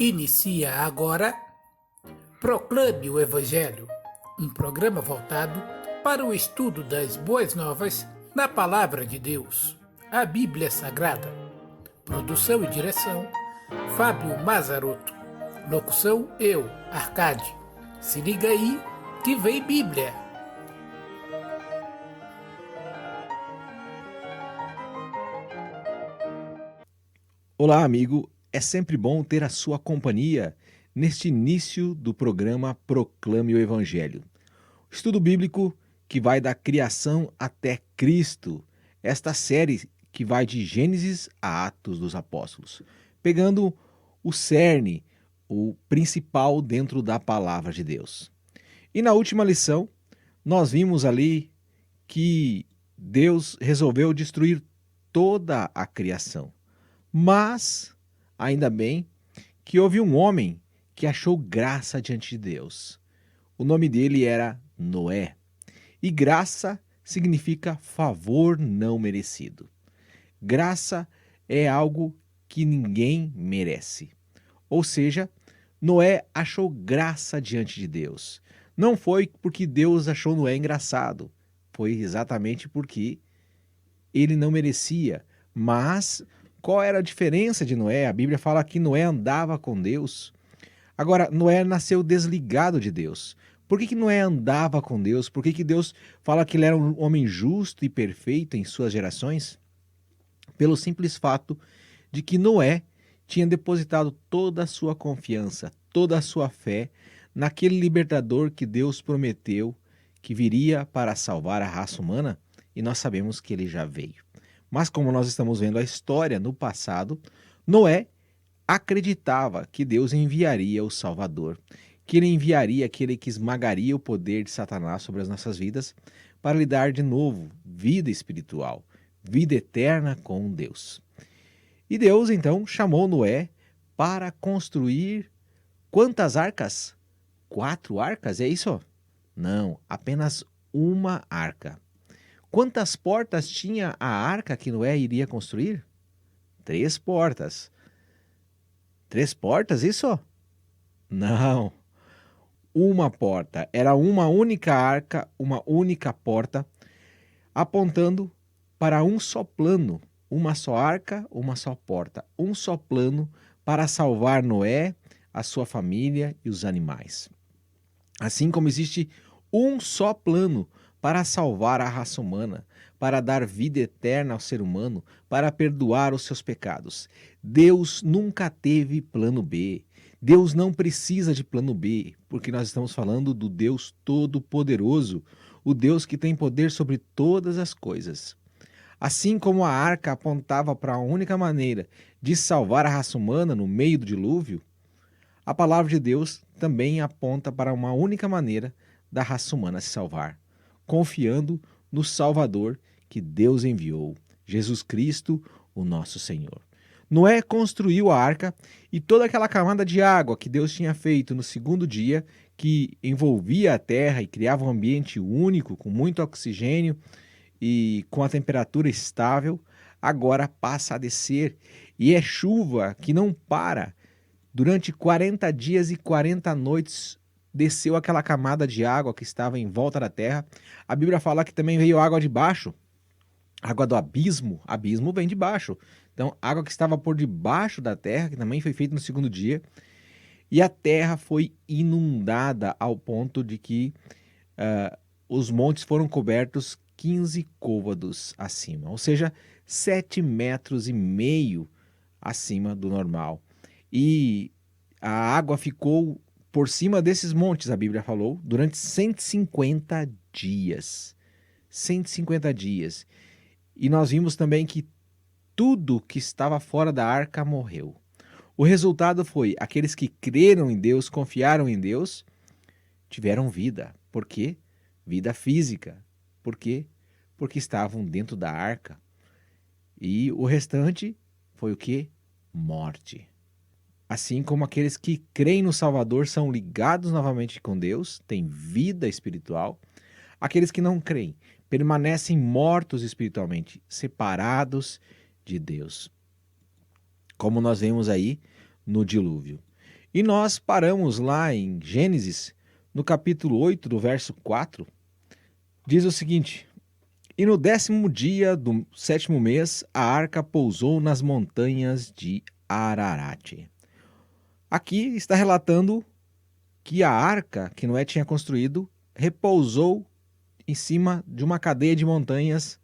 Inicia agora Proclame o Evangelho, um programa voltado para o estudo das boas novas na Palavra de Deus, a Bíblia Sagrada. Produção e direção, Fábio Mazarotto. Locução, eu, Arcade. Se liga aí que vem Bíblia. Olá, amigo. É sempre bom ter a sua companhia neste início do programa Proclame o Evangelho. Estudo bíblico que vai da criação até Cristo. Esta série que vai de Gênesis a Atos dos Apóstolos, pegando o cerne, o principal dentro da palavra de Deus. E na última lição, nós vimos ali que Deus resolveu destruir toda a criação. Mas, ainda bem, que houve um homem que achou graça diante de Deus. O nome dele era Noé. E graça significa favor não merecido. Graça é algo que ninguém merece. Ou seja, Noé achou graça diante de Deus. Não foi porque Deus achou Noé engraçado. Foi exatamente porque ele não merecia. Mas qual era a diferença de Noé? A Bíblia fala que Noé andava com Deus. Agora, Noé nasceu desligado de Deus. Por que Noé andava com Deus? Por que Deus fala que ele era um homem justo e perfeito em suas gerações? Pelo simples fato de que Noé tinha depositado toda a sua confiança, toda a sua fé naquele libertador que Deus prometeu que viria para salvar a raça humana, e nós sabemos que ele já veio. Mas como nós estamos vendo a história no passado, Noé acreditava que Deus enviaria o Salvador, que ele enviaria aquele que esmagaria o poder de Satanás sobre as nossas vidas para lhe dar de novo vida espiritual, vida eterna com Deus. E Deus então chamou Noé para construir quantas arcas? 4 arcas, é isso? Não, apenas uma arca. Quantas portas tinha a arca que Noé iria construir? 3 portas. 3 portas, isso? Não. Uma porta. Era uma única arca, uma única porta, apontando para um só plano. Uma só arca, uma só porta. Um só plano para salvar Noé, a sua família e os animais. Assim como existe um só plano para salvar a raça humana, para dar vida eterna ao ser humano, para perdoar os seus pecados. Deus nunca teve plano B. Deus não precisa de plano B, porque nós estamos falando do Deus Todo-Poderoso, o Deus que tem poder sobre todas as coisas. Assim como a arca apontava para a única maneira de salvar a raça humana no meio do dilúvio, a palavra de Deus também aponta para uma única maneira da raça humana se salvar, confiando no Salvador que Deus enviou, Jesus Cristo, o nosso Senhor. Noé construiu a arca e toda aquela camada de água que Deus tinha feito no segundo dia, que envolvia a terra e criava um ambiente único, com muito oxigênio e com a temperatura estável, agora passa a descer e é chuva que não para. Durante 40 dias e 40 noites desceu aquela camada de água que estava em volta da terra. A Bíblia fala que também veio água de baixo, água do abismo. Abismo vem de baixo. Então, água que estava por debaixo da terra, que também foi feita no segundo dia. E a terra foi inundada ao ponto de que os montes foram cobertos 15 côvados acima, ou seja, 7,5 metros acima do normal. E a água ficou por cima desses montes, a Bíblia falou, durante 150 dias. 150 dias. E nós vimos também que tudo que estava fora da arca morreu. O resultado foi, aqueles que creram em Deus, confiaram em Deus, tiveram vida. Por quê? Vida física. Por quê? Porque estavam dentro da arca. E o restante foi o quê? Morte. Assim como aqueles que creem no Salvador são ligados novamente com Deus, têm vida espiritual, aqueles que não creem permanecem mortos espiritualmente, separados de Deus. Como nós vemos aí no dilúvio. E nós paramos lá em Gênesis, no capítulo 8, do verso 4, diz o seguinte: E no 10º dia do 7º mês, a arca pousou nas montanhas de Ararat. Aqui está relatando que a arca que Noé tinha construído repousou em cima de uma cadeia de montanhas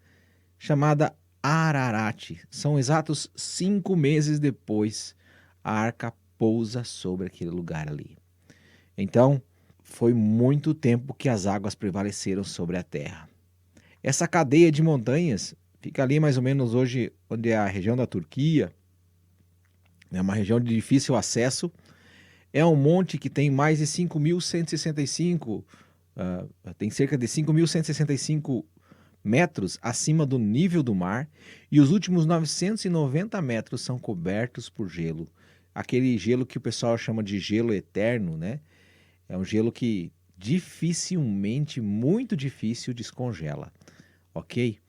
chamada Ararat. São exatos 5 meses depois, a arca pousa sobre aquele lugar ali. Então, foi muito tempo que as águas prevaleceram sobre a terra. Essa cadeia de montanhas fica ali mais ou menos hoje, onde é a região da Turquia, é uma região de difícil acesso. É um monte que tem mais de 5.165, tem cerca de 5.165 metros acima do nível do mar, e os últimos 990 metros são cobertos por gelo. Aquele gelo que o pessoal chama de gelo eterno, né? É um gelo que dificilmente, muito difícil, descongela. Ok?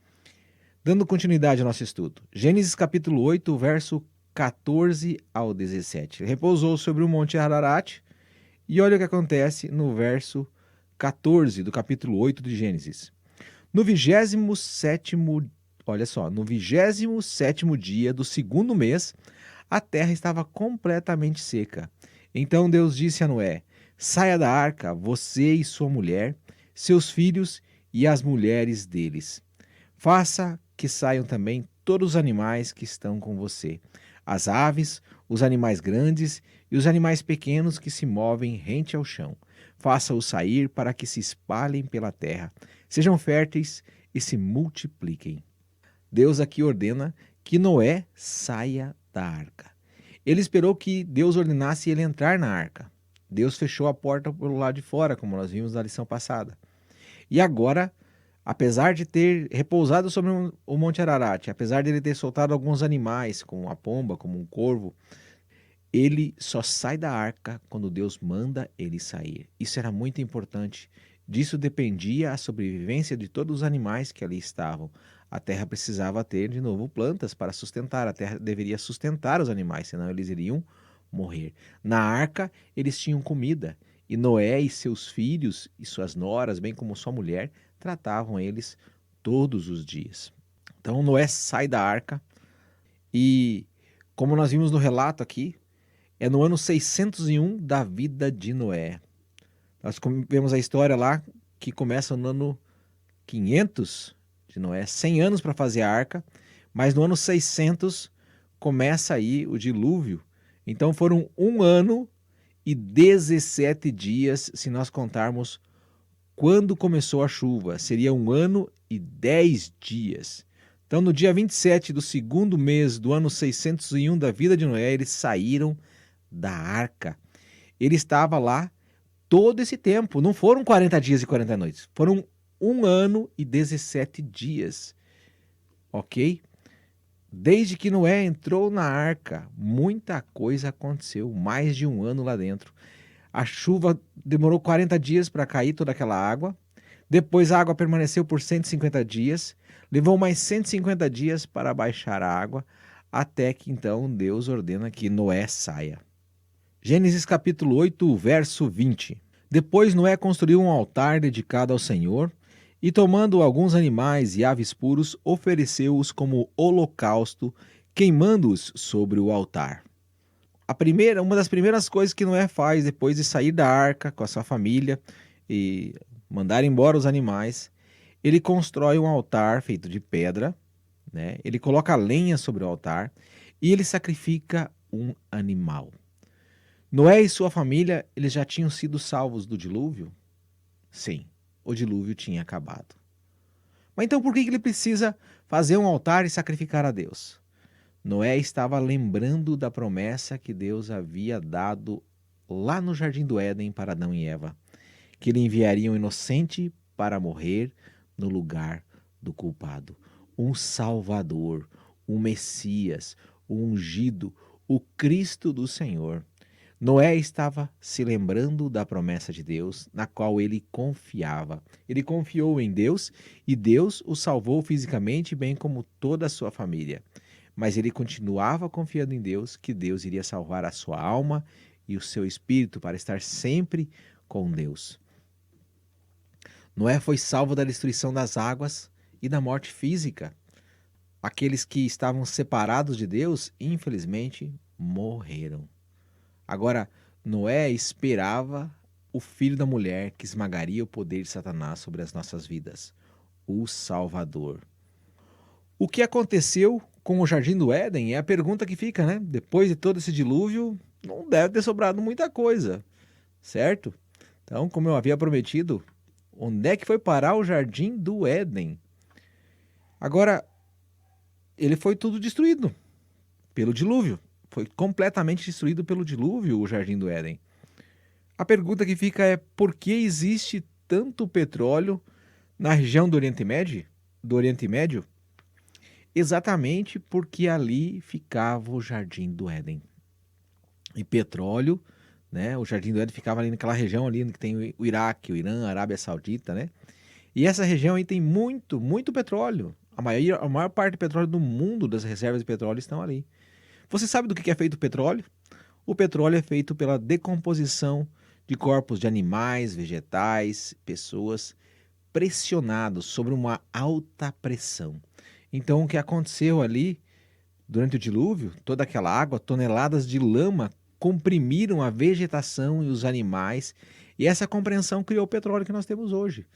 Dando continuidade ao nosso estudo. Gênesis capítulo 8, verso 14 ao 17. Ele repousou sobre o monte Ararat, e olha o que acontece no verso 14 do capítulo 8 de Gênesis. No 27º, olha só, no 27º dia do 2º mês, a terra estava completamente seca. Então Deus disse a Noé: Saia da arca, você e sua mulher, seus filhos e as mulheres deles. Faça que saiam também todos os animais que estão com você, as aves, os animais grandes e os animais pequenos que se movem rente ao chão. Faça-os sair para que se espalhem pela terra, sejam férteis e se multipliquem. Deus aqui ordena que Noé saia da arca. Ele esperou que Deus ordenasse ele entrar na arca. Deus fechou a porta pelo lado de fora, como nós vimos na lição passada. E agora, apesar de ter repousado sobre o Monte Ararat, apesar de ele ter soltado alguns animais, como a pomba, como um corvo, ele só sai da arca quando Deus manda ele sair. Isso era muito importante. Disso dependia a sobrevivência de todos os animais que ali estavam. A terra precisava ter, de novo, plantas para sustentar. A terra deveria sustentar os animais, senão eles iriam morrer. Na arca, eles tinham comida. E Noé e seus filhos e suas noras, bem como sua mulher, tratavam eles todos os dias. Então Noé sai da arca e, como nós vimos no relato aqui, é no ano 601 da vida de Noé. Nós vemos a história lá que começa no ano 500 de Noé, 100 anos para fazer a arca, mas no ano 600 começa aí o dilúvio. Então foram 1 ano e 17 dias, se nós contarmos quando começou a chuva. Seria 1 ano e 10 dias. Então no dia 27 do 2º mês do ano 601 da vida de Noé, eles saíram da arca. Ele estava lá todo esse tempo. Não foram 40 dias e 40 noites. Foram 1 ano e 17 dias. Ok? Desde que Noé entrou na arca, muita coisa aconteceu. Mais de 1 ano lá dentro. A chuva demorou 40 dias para cair toda aquela água. Depois a água permaneceu por 150 dias. Levou mais 150 dias para baixar a água. Até que então Deus ordena que Noé saia. Gênesis capítulo 8, verso 20. Depois Noé construiu um altar dedicado ao Senhor e, tomando alguns animais e aves puros, ofereceu-os como holocausto, queimando-os sobre o altar. Uma das primeiras coisas que Noé faz depois de sair da arca com a sua família e mandar embora os animais, ele constrói um altar feito de pedra, né? Ele coloca lenha sobre o altar e ele sacrifica um animal. Noé e sua família, eles já tinham sido salvos do dilúvio? Sim, o dilúvio tinha acabado. Mas então por que ele precisa fazer um altar e sacrificar a Deus? Noé estava lembrando da promessa que Deus havia dado lá no Jardim do Éden para Adão e Eva, que ele enviaria um inocente para morrer no lugar do culpado. Um Salvador, um Messias, o ungido, o Cristo do Senhor. Noé estava se lembrando da promessa de Deus, na qual ele confiava. Ele confiou em Deus e Deus o salvou fisicamente, bem como toda a sua família. Mas ele continuava confiando em Deus, que Deus iria salvar a sua alma e o seu espírito para estar sempre com Deus. Noé foi salvo da destruição das águas e da morte física. Aqueles que estavam separados de Deus, infelizmente, morreram. Agora, Noé esperava o filho da mulher que esmagaria o poder de Satanás sobre as nossas vidas, o Salvador. O que aconteceu com o Jardim do Éden é a pergunta que fica, né? Depois de todo esse dilúvio, não deve ter sobrado muita coisa, certo? Então, como eu havia prometido, onde é que foi parar o Jardim do Éden? Agora, ele foi tudo destruído pelo dilúvio. Foi completamente destruído pelo dilúvio o Jardim do Éden. A pergunta que fica é: por que existe tanto petróleo na região do Oriente Médio? Exatamente porque ali ficava o Jardim do Éden. E petróleo, né? O Jardim do Éden ficava ali naquela região ali que tem o Iraque, o Irã, a Arábia Saudita, né? E essa região aí tem muito, muito petróleo. A maior parte do petróleo do mundo, das reservas de petróleo, estão ali. Você sabe do que é feito o petróleo? O petróleo é feito pela decomposição de corpos de animais, vegetais, pessoas pressionados sobre uma alta pressão. Então, o que aconteceu ali durante o dilúvio, toda aquela água, toneladas de lama comprimiram a vegetação e os animais, e essa compreensão criou o petróleo que nós temos hoje.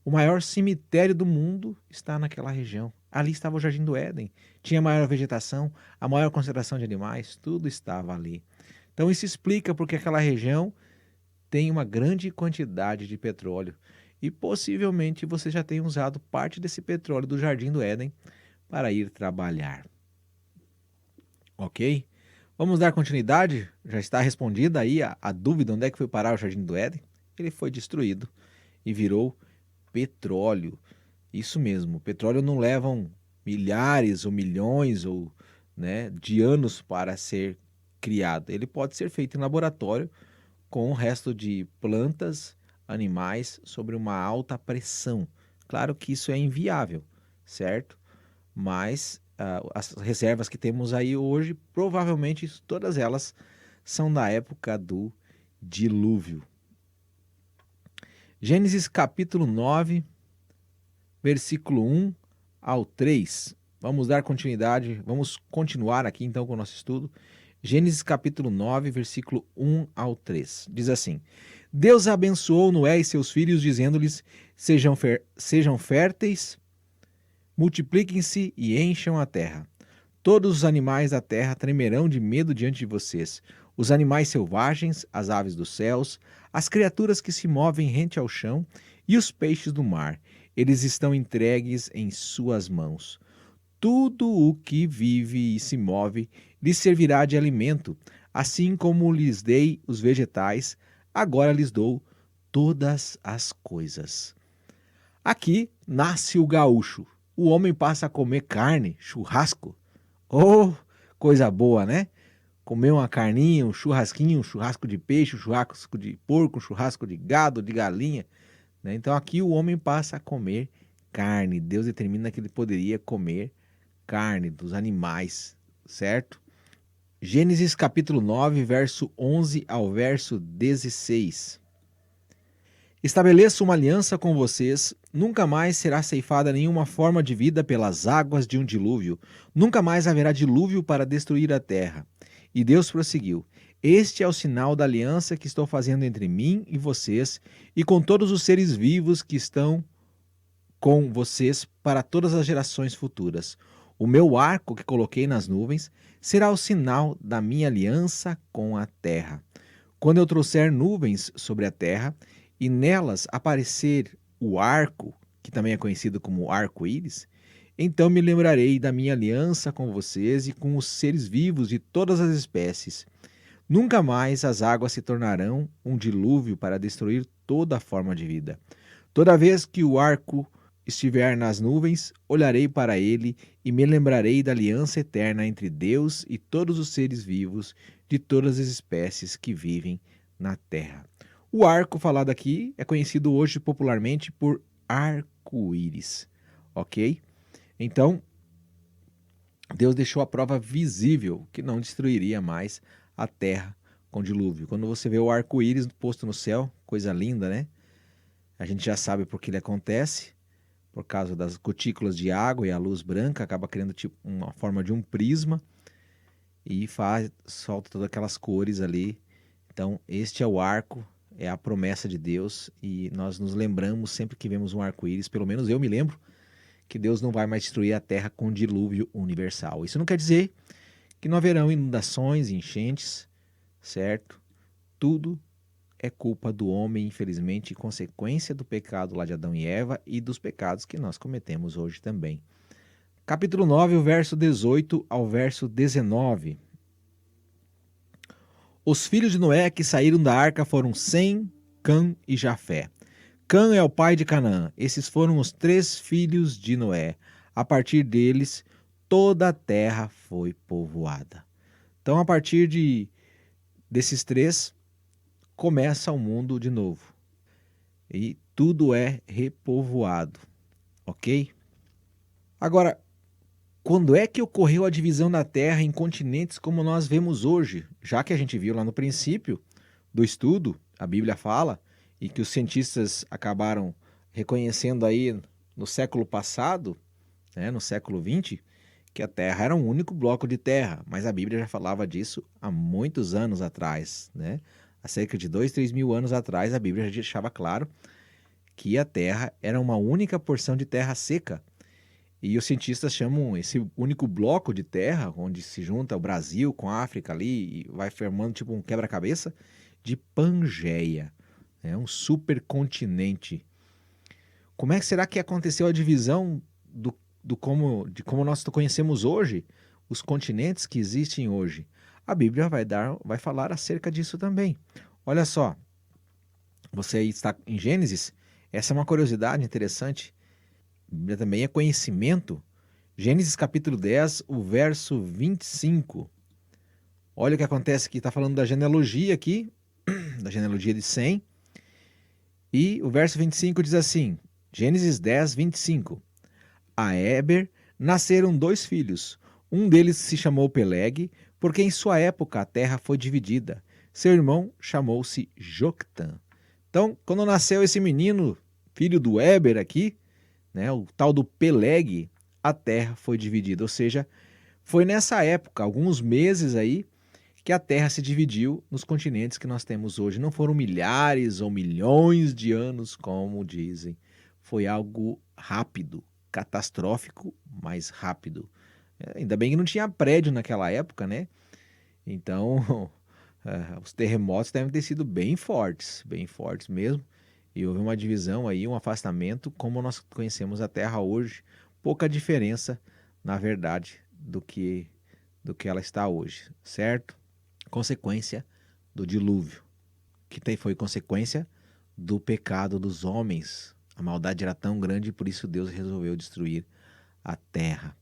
O maior cemitério do mundo está naquela região. Ali estava o Jardim do Éden. Tinha a maior vegetação, a maior concentração de animais, tudo estava ali. Então isso explica porque aquela região tem uma grande quantidade de petróleo. E possivelmente você já tenha usado parte desse petróleo do Jardim do Éden para ir trabalhar. Ok? Vamos dar continuidade? Já está respondida aí a dúvida onde é que foi parar o Jardim do Éden? Ele foi destruído e virou petróleo. Isso mesmo, petróleo não levam milhares ou milhões ou, né, de anos para ser criado. Ele pode ser feito em laboratório com o resto de plantas, animais, sobre uma alta pressão. Claro que isso é inviável, certo? Mas as reservas que temos aí hoje, provavelmente todas elas são da época do dilúvio. Gênesis capítulo 9, versículo 1 ao 3. Vamos dar continuidade, vamos continuar aqui então com o nosso estudo. Gênesis capítulo 9, versículo 1 ao 3. Diz assim: Deus abençoou Noé e seus filhos, dizendo-lhes: sejam férteis, multipliquem-se e encham a terra. Todos os animais da terra tremerão de medo diante de vocês. Os animais selvagens, as aves dos céus, as criaturas que se movem rente ao chão e os peixes do mar, eles estão entregues em suas mãos. Tudo o que vive e se move lhes servirá de alimento, assim como lhes dei os vegetais, agora lhes dou todas as coisas. Aqui nasce o gaúcho. O homem passa a comer carne, churrasco. Oh, coisa boa, né? Comer uma carninha, um churrasquinho, um churrasco de peixe, um churrasco de porco, um churrasco de gado, de galinha, né? Então aqui o homem passa a comer carne. Deus determina que ele poderia comer carne dos animais, certo? Gênesis capítulo 9, verso 11 ao verso 16. Estabeleço uma aliança com vocês, nunca mais será ceifada nenhuma forma de vida pelas águas de um dilúvio, nunca mais haverá dilúvio para destruir a terra. E Deus prosseguiu: Este é o sinal da aliança que estou fazendo entre mim e vocês, e com todos os seres vivos que estão com vocês para todas as gerações futuras. O meu arco que coloquei nas nuvens será o sinal da minha aliança com a terra. Quando eu trouxer nuvens sobre a terra, e nelas aparecer o arco, que também é conhecido como arco-íris, então me lembrarei da minha aliança com vocês e com os seres vivos de todas as espécies. Nunca mais as águas se tornarão um dilúvio para destruir toda forma de vida. Toda vez que o arco estiver nas nuvens, olharei para ele e me lembrarei da aliança eterna entre Deus e todos os seres vivos de todas as espécies que vivem na terra. O arco falado aqui é conhecido hoje popularmente por arco-íris, ok? Então, Deus deixou a prova visível que não destruiria mais a terra com o dilúvio. Quando você vê o arco-íris posto no céu, coisa linda, né? A gente já sabe por que ele acontece, por causa das gotículas de água e a luz branca acaba criando tipo uma forma de um prisma e solta todas aquelas cores ali. Então, este é o arco, é a promessa de Deus e nós nos lembramos sempre que vemos um arco-íris, pelo menos eu me lembro, que Deus não vai mais destruir a terra com dilúvio universal. Isso não quer dizer que não haverão inundações, enchentes, certo? Tudo é culpa do homem, infelizmente, consequência do pecado lá de Adão e Eva e dos pecados que nós cometemos hoje também. Capítulo 9, o verso 18 ao verso 19. Os filhos de Noé que saíram da arca foram Sem, Cã e Jafé. Cã é o pai de Canaã. Esses foram os 3 filhos de Noé. A partir deles, toda a terra foi povoada. Então, a partir desses 3, começa o mundo de novo. E tudo é repovoado, ok? Agora, quando é que ocorreu a divisão da Terra em continentes como nós vemos hoje? Já que a gente viu lá no princípio do estudo, a Bíblia fala, e que os cientistas acabaram reconhecendo aí no século passado, né, no século XX, que a Terra era um único bloco de terra, mas a Bíblia já falava disso há muitos anos atrás, né? Há cerca de 2, 3 mil anos atrás, a Bíblia já deixava claro que a Terra era uma única porção de terra seca. E os cientistas chamam esse único bloco de terra, onde se junta o Brasil com a África ali e vai formando tipo um quebra-cabeça, de Pangeia. É um supercontinente. Como é que será que aconteceu a divisão de como nós conhecemos hoje os continentes que existem hoje? A Bíblia vai falar acerca disso também. Olha só, você está em Gênesis, essa é uma curiosidade interessante. A Bíblia também é conhecimento. Gênesis capítulo 10, o verso 25. Olha o que acontece aqui, está falando da genealogia aqui, da genealogia de Sem. E o verso 25 diz assim, Gênesis 10, 25. A Éber nasceram 2 filhos. Um deles se chamou Peleg, porque em sua época a terra foi dividida. Seu irmão chamou-se Joctã. Então, quando nasceu esse menino, filho do Éber aqui, né, o tal do Peleg, a terra foi dividida. Ou seja, foi nessa época, alguns meses aí, que a terra se dividiu nos continentes que nós temos hoje. Não foram milhares ou milhões de anos, como dizem. Foi algo rápido, catastrófico, mas rápido. Ainda bem que não tinha prédio naquela época, né? Então, os terremotos devem ter sido bem fortes mesmo. E houve uma divisão aí, um afastamento, como nós conhecemos a Terra hoje. Pouca diferença, na verdade, do que ela está hoje, certo? Consequência do dilúvio, que foi consequência do pecado dos homens. A maldade era tão grande e por isso Deus resolveu destruir a terra.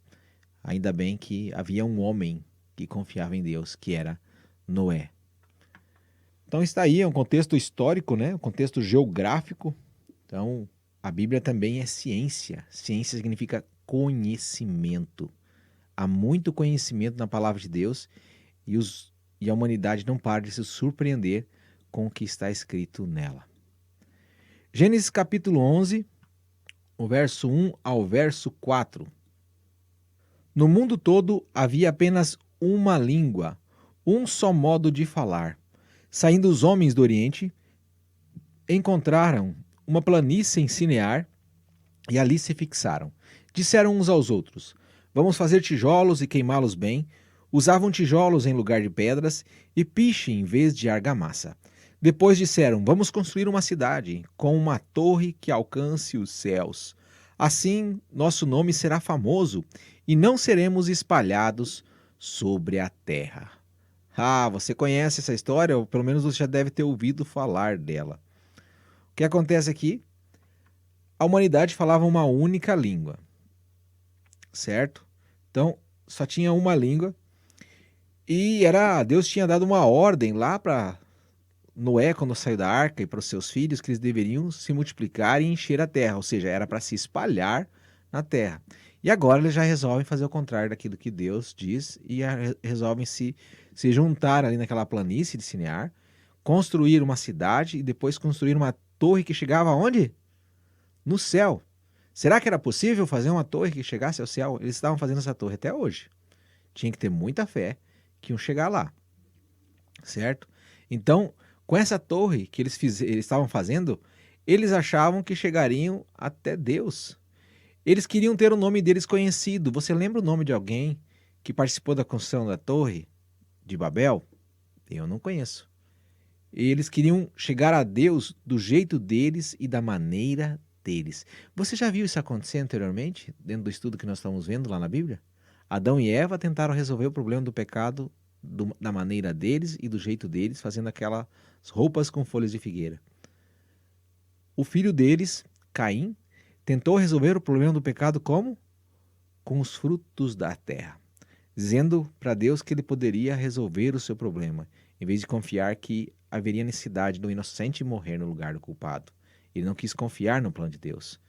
Ainda bem que havia um homem que confiava em Deus, que era Noé. Então está aí, é um contexto histórico, né? Um contexto geográfico. Então a Bíblia também é ciência. Ciência significa conhecimento. Há muito conhecimento na palavra de Deus e a humanidade não para de se surpreender com o que está escrito nela. Gênesis capítulo 11, o verso 1 ao verso 4. No mundo todo havia apenas uma língua, um só modo de falar. Saindo os homens do Oriente, encontraram uma planície em Sinear e ali se fixaram. Disseram uns aos outros, vamos fazer tijolos e queimá-los bem. Usavam tijolos em lugar de pedras e piche em vez de argamassa. Depois disseram, vamos construir uma cidade com uma torre que alcance os céus. Assim, nosso nome será famoso e não seremos espalhados sobre a terra. Ah, você conhece essa história, ou pelo menos você já deve ter ouvido falar dela. O que acontece aqui? A humanidade falava uma única língua, certo? Então, só tinha uma língua e Deus tinha dado uma ordem lá para Noé, quando saiu da arca, e para os seus filhos, que eles deveriam se multiplicar e encher a terra, ou seja, era para se espalhar na terra. E agora eles já resolvem fazer o contrário daquilo que Deus diz e resolvem se se juntaram ali naquela planície de Sinear, construir uma cidade e depois construir uma torre que chegava aonde? No céu. Será que era possível fazer uma torre que chegasse ao céu? Eles estavam fazendo essa torre até hoje. Tinha que ter muita fé que iam chegar lá, certo? Então, com essa torre que eles estavam fazendo, eles achavam que chegariam até Deus. Eles queriam ter o nome deles conhecido. Você lembra o nome de alguém que participou da construção da torre de Babel? Eu não conheço. Eles queriam chegar a Deus do jeito deles e da maneira deles. Você já viu isso acontecer anteriormente, dentro do estudo que nós estamos vendo lá na Bíblia? Adão e Eva tentaram resolver o problema do pecado da maneira deles e do jeito deles, fazendo aquelas roupas com folhas de figueira. O filho deles, Caim, tentou resolver o problema do pecado como? Com os frutos da terra, dizendo para Deus que ele poderia resolver o seu problema, em vez de confiar que haveria necessidade do inocente morrer no lugar do culpado. Ele não quis confiar no plano de Deus.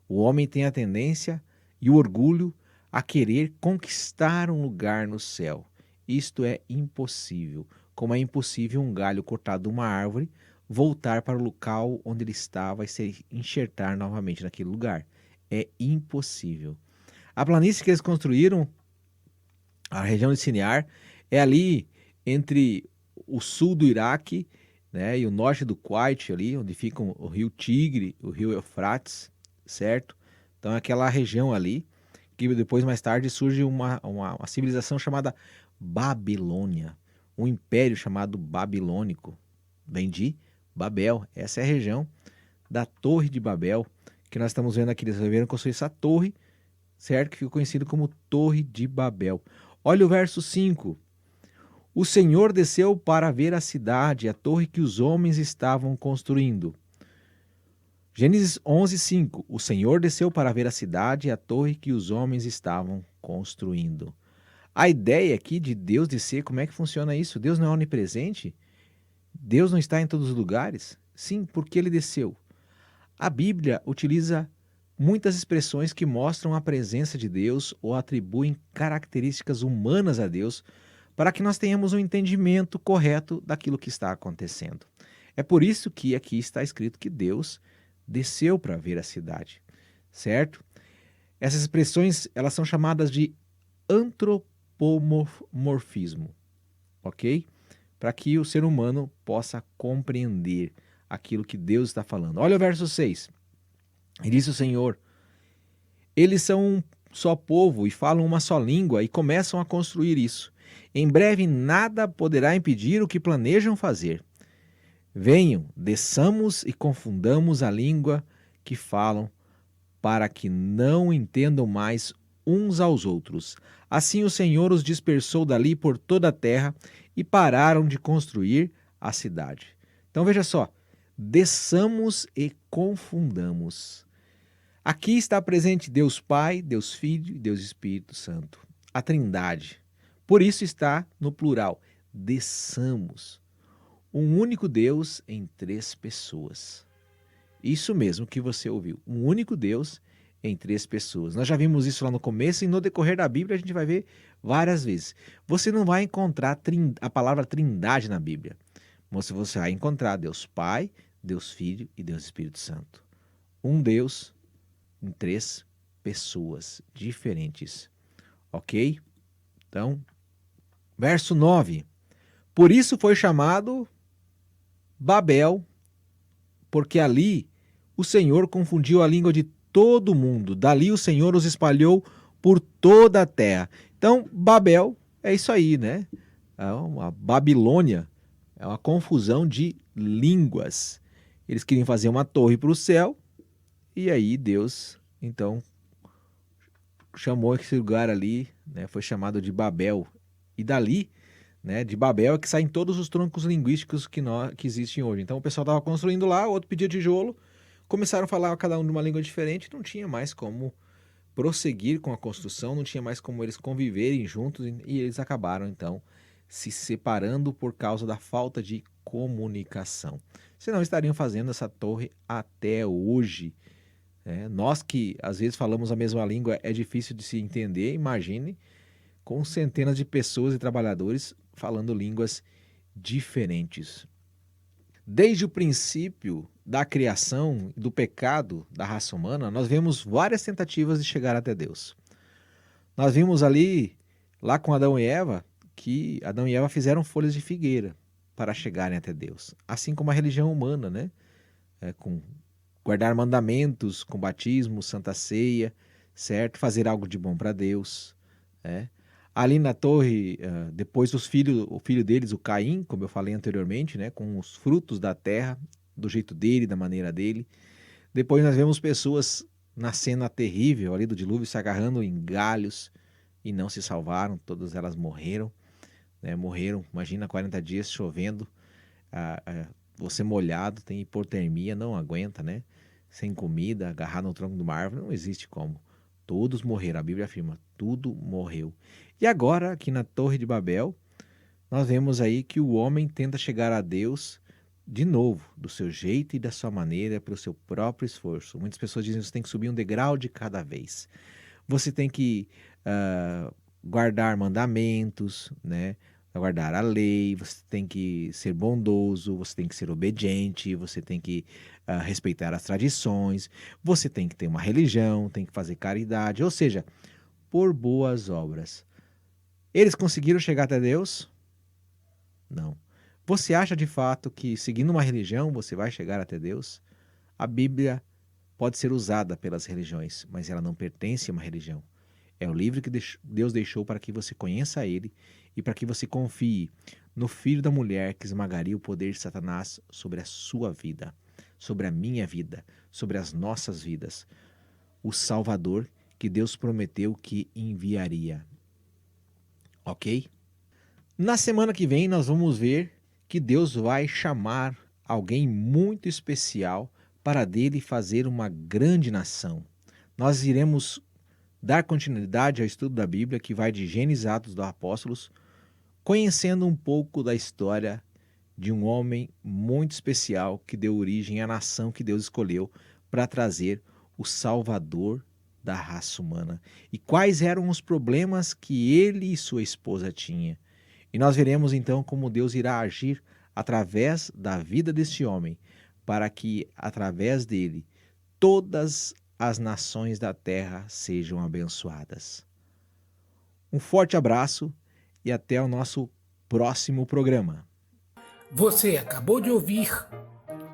O homem tem a tendência e o orgulho a querer conquistar um lugar no céu. Isto é impossível, como é impossível um galho cortado de uma árvore voltar para o local onde ele estava e se enxertar novamente naquele lugar. É impossível. A planície que eles construíram, a região de Sinear, é ali entre o sul do Iraque, né, e o norte do Kuwait, ali onde fica o rio Tigre, o rio Eufrates, certo? Então é aquela região ali, que depois mais tarde surge uma civilização chamada Babilônia, um império chamado Babilônico, vem de Babel. Essa é a região da Torre de Babel, que nós estamos vendo aqui. Eles resolveram construir essa torre, certo? Que ficou conhecido como Torre de Babel. Olha o verso 5. O Senhor desceu para ver a cidade, a torre que os homens estavam construindo. Gênesis 11:5. O Senhor desceu para ver a cidade, a torre que os homens estavam construindo. A ideia aqui de Deus descer, como é que funciona isso? Deus não é onipresente? Deus não está em todos os lugares? Sim, porque ele desceu. A Bíblia utiliza muitas expressões que mostram a presença de Deus ou atribuem características humanas a Deus para que nós tenhamos um entendimento correto daquilo que está acontecendo. É por isso que aqui está escrito que Deus desceu para ver a cidade, certo? Essas expressões, elas são chamadas de antropomorfismo, ok? Para que o ser humano possa compreender aquilo que Deus está falando. Olha o verso 6. E disse o Senhor: eles são um só povo e falam uma só língua e começam a construir isso. Em breve nada poderá impedir o que planejam fazer. Venham, desçamos e confundamos a língua que falam, para que não entendam mais uns aos outros. Assim o Senhor os dispersou dali por toda a terra e pararam de construir a cidade. Então veja só, desçamos e confundamos. Aqui está presente Deus Pai, Deus Filho e Deus Espírito Santo, a Trindade. Por isso está no plural, desçamos. Um único Deus em três pessoas. Isso mesmo que você ouviu, um único Deus em três pessoas. Nós já vimos isso lá no começo e no decorrer da Bíblia a gente vai ver várias vezes. Você não vai encontrar a palavra trindade na Bíblia. Você vai encontrar Deus Pai, Deus Filho e Deus Espírito Santo. Um Deus em três pessoas diferentes. Ok? Então, verso 9. Por isso foi chamado Babel, porque ali o Senhor confundiu a língua de todo mundo. Dali o Senhor os espalhou por toda a terra. Então, Babel é isso aí, né? A Babilônia é uma confusão de línguas. Eles queriam fazer uma torre para o céu e aí Deus, então, chamou esse lugar ali, né? Foi chamado de Babel. E dali, né, de Babel é que saem todos os troncos linguísticos que existem hoje. Então o pessoal estava construindo lá, o outro pedia tijolo, começaram a falar cada um de uma língua diferente, não tinha mais como prosseguir com a construção, não tinha mais como eles conviverem juntos e eles acabaram então se separando por causa da falta de comunicação. Senão estariam fazendo essa torre até hoje. Nós que às vezes falamos a mesma língua é difícil de se entender, imagine com centenas de pessoas e trabalhadores falando línguas diferentes. Desde o princípio da criação e do pecado da raça humana, nós vemos várias tentativas de chegar até Deus. Nós vimos lá com Adão e Eva, que Adão e Eva fizeram folhas de figueira para chegarem até Deus. Assim como a religião humana, né? Com guardar mandamentos, com batismo, santa ceia, certo? Fazer algo de bom para Deus, né? Ali na torre, depois o filho deles, o Caim, como eu falei anteriormente, né? Com os frutos da terra, do jeito dele, da maneira dele. Depois nós vemos pessoas na cena terrível ali do dilúvio se agarrando em galhos e não se salvaram, todas elas morreram, né? Morreram, imagina 40 dias chovendo, você molhado, tem hipotermia, não aguenta, né? Sem comida, agarrado no tronco de uma árvore, não existe como. Todos morreram, a Bíblia afirma, tudo morreu. E agora, aqui na Torre de Babel, nós vemos aí que o homem tenta chegar a Deus de novo, do seu jeito e da sua maneira, pelo seu próprio esforço. Muitas pessoas dizem que você tem que subir um degrau de cada vez. Você tem que guardar mandamentos, né? Guardar a lei, você tem que ser bondoso, você tem que ser obediente, você tem que respeitar as tradições, você tem que ter uma religião, tem que fazer caridade, ou seja, por boas obras. Eles conseguiram chegar até Deus? Não. Você acha de fato que seguindo uma religião você vai chegar até Deus? A Bíblia pode ser usada pelas religiões, mas ela não pertence a uma religião. É o livro que Deus deixou para que você conheça Ele e para que você confie no Filho da mulher que esmagaria o poder de Satanás sobre a sua vida, sobre a minha vida, sobre as nossas vidas. O Salvador que Deus prometeu que enviaria. Ok? Na semana que vem nós vamos ver que Deus vai chamar alguém muito especial para dele fazer uma grande nação. Nós iremos dar continuidade ao estudo da Bíblia, que vai de Gênesis a Atos dos Apóstolos, conhecendo um pouco da história de um homem muito especial que deu origem à nação que Deus escolheu para trazer o Salvador da raça humana. E quais eram os problemas que ele e sua esposa tinham. E nós veremos então como Deus irá agir através da vida desse homem, para que através dele todas as nações da terra sejam abençoadas. Um forte abraço e até o nosso próximo programa. Você acabou de ouvir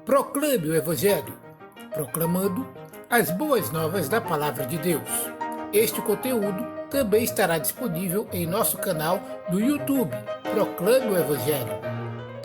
Proclame o Evangelho, proclamando as boas novas da Palavra de Deus. Este conteúdo também estará disponível em nosso canal do YouTube, Proclame o Evangelho,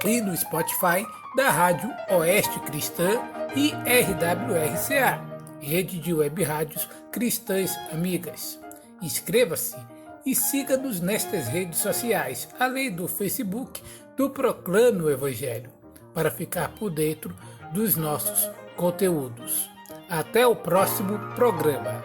e no Spotify da Rádio Oeste Cristã e RWRCA. Rede de Web Rádios Cristãs Amigas. Inscreva-se e siga-nos nestas redes sociais, além do Facebook do Proclame o Evangelho, para ficar por dentro dos nossos conteúdos. Até o próximo programa.